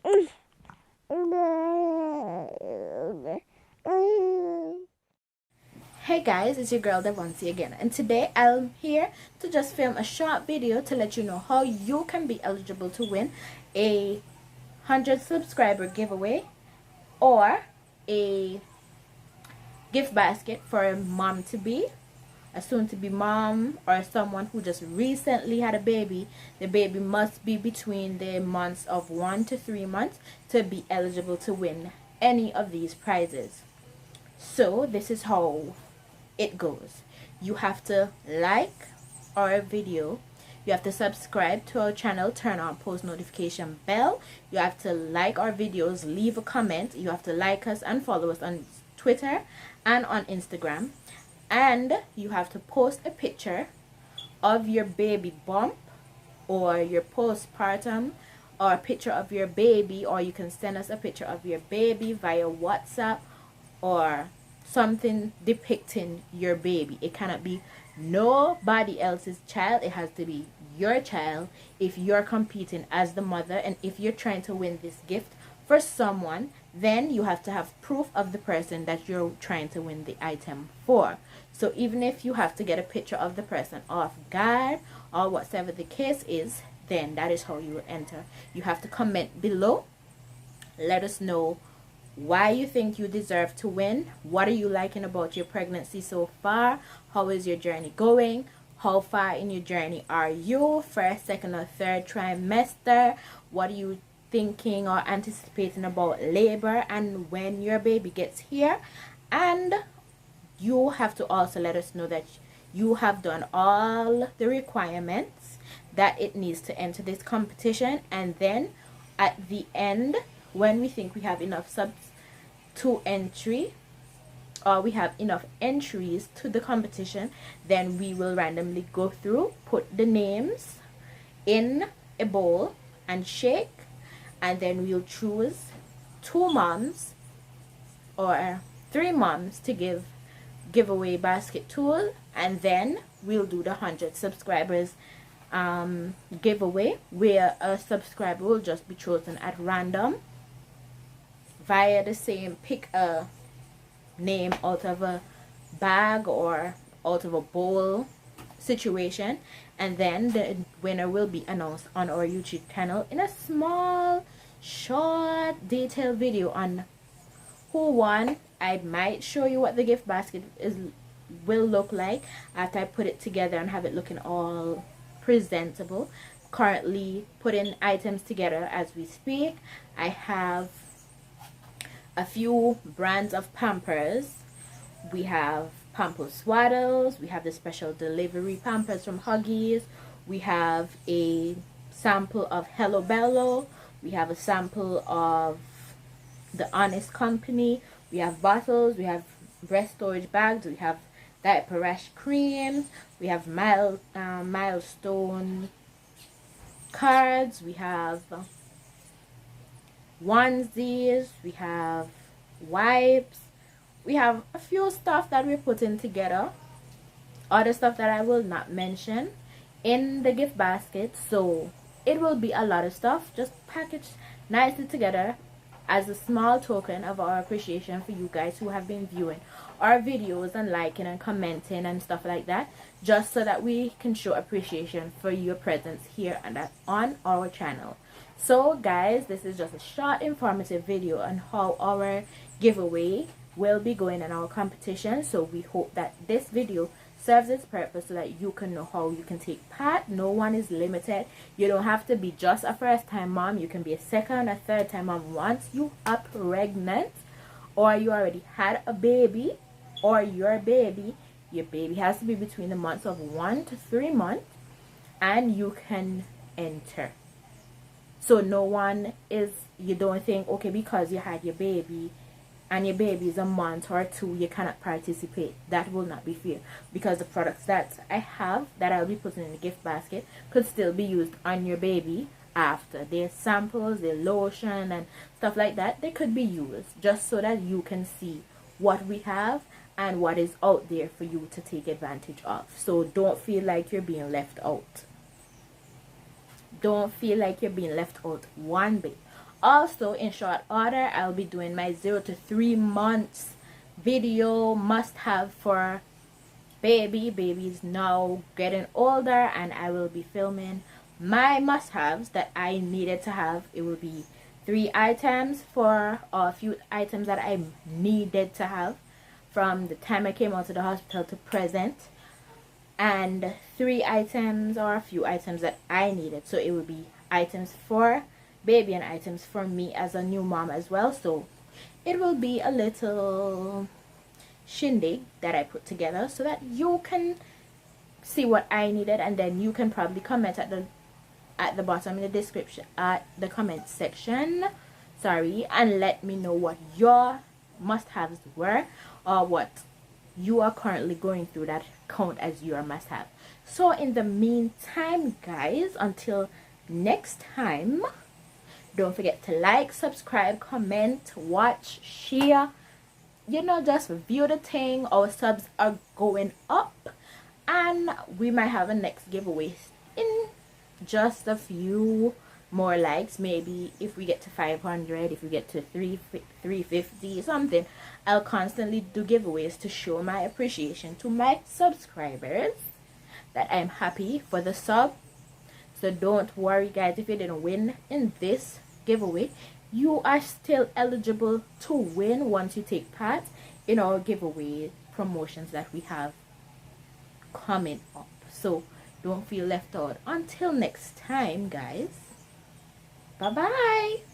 Hey guys, it's your girl Devonsi again, and today I'm here to just film a short video to let you know how you can be eligible to win a 100 subscriber giveaway or a gift basket for a mom to be, a soon to be mom, or someone who just recently had a baby. The baby must be between the months of 1 to 3 months to be eligible to win any of these prizes. So this is how it goes. You have to like our video, you have to subscribe to our channel, turn on post notification bell, you have to like our videos, leave a comment, you have to like us and follow us on Twitter and on Instagram, and you have to post a picture of your baby bump or your postpartum, or a picture of your baby, or you can send us a picture of your baby via WhatsApp or something depicting your baby. It cannot be nobody else's child, it has to be your child if you're competing as the mother. And if you're trying to win this gift for someone, then you have to have proof of the person that you're trying to win the item for. So even if you have to get a picture of the person off guard or whatever the case is, then that is how you will enter. You have to comment below, let us know why you think you deserve to win. What are you liking about your pregnancy so far? How is your journey going? How far in your journey are you? First, second, or third trimester? What are you thinking or anticipating about labor and when your baby gets here? And you have to also let us know that you have done all the requirements that it needs to enter this competition. And then at the end, when we think we have enough subs to entry, or we have enough entries to the competition, then we will randomly go through, put the names in a bowl and shake, and then we'll choose 2 moms or 3 moms to give giveaway basket tool, and then we'll do the 100 subscribers giveaway, where a subscriber will just be chosen at random via the same pick a name out of a bag or out of a bowl situation, and then the winner will be announced on our YouTube channel in a small short detailed video on who won. I might show you what the gift basket will look like after I put it together and have it looking all presentable. Currently putting items together as we speak. I have a few brands of Pampers. We have Pampers Swaddles, we have the special delivery Pampers from Huggies, we have a sample of Hello Bello, we have a sample of the Honest Company, we have bottles, we have breast storage bags, we have diaper rash creams, we have milestone cards, we have onesies, we have wipes, we have a few stuff that we're putting together, other stuff that I will not mention in the gift basket. So it will be a lot of stuff just packaged nicely together as a small token of our appreciation for you guys who have been viewing our videos and liking and commenting and stuff like that, just so that we can show appreciation for your presence here and on our channel. So guys, this is just a short informative video on how our giveaway will be going in our competition. So we hope that this video serves its purpose so that you can know how you can take part. No one is limited. You don't have to be just a first-time mom. You can be a second or third-time mom once you are pregnant, or you already had a baby, or your baby has to be between the months of 1 to 3 months, and you can enter. So no one is, you don't think, okay, because you had your baby and your baby is a month or 2, you cannot participate. That will not be fair, because the products that I have that I'll be putting in the gift basket could still be used on your baby after. Their samples, their lotion and stuff like that, they could be used just so that you can see what we have and what is out there for you to take advantage of. So don't feel like you're being left out. Don't feel like you're being left out one bit. Also, in short order, I'll be doing my 0 to 3 months video must have for baby's now getting older, and I will be filming my must-haves that I needed to have. It will be 3 items for a few items that I needed to have from the time I came out of the hospital to present, and 3 items or a few items that I needed. So it will be items for baby and items for me as a new mom as well. So it will be a little shindig that I put together so that you can see what I needed, and then you can probably comment at the bottom in the description, at the comment section, sorry, and let me know what your must-haves were, or what you are currently going through that count as your must-have. So in the meantime, guys, until next time, don't forget to like, subscribe, comment, watch, share, you know, just view the thing. Our subs are going up, and we might have a next giveaway in just a few more likes. Maybe if we get to 500, if we get to 350 something, I'll constantly do giveaways to show my appreciation to my subscribers that I'm happy for the sub. So don't worry, guys, if you didn't win in this giveaway, you are still eligible to win once you take part in our giveaway promotions that we have coming up. So don't feel left out. Until next time, guys, bye bye.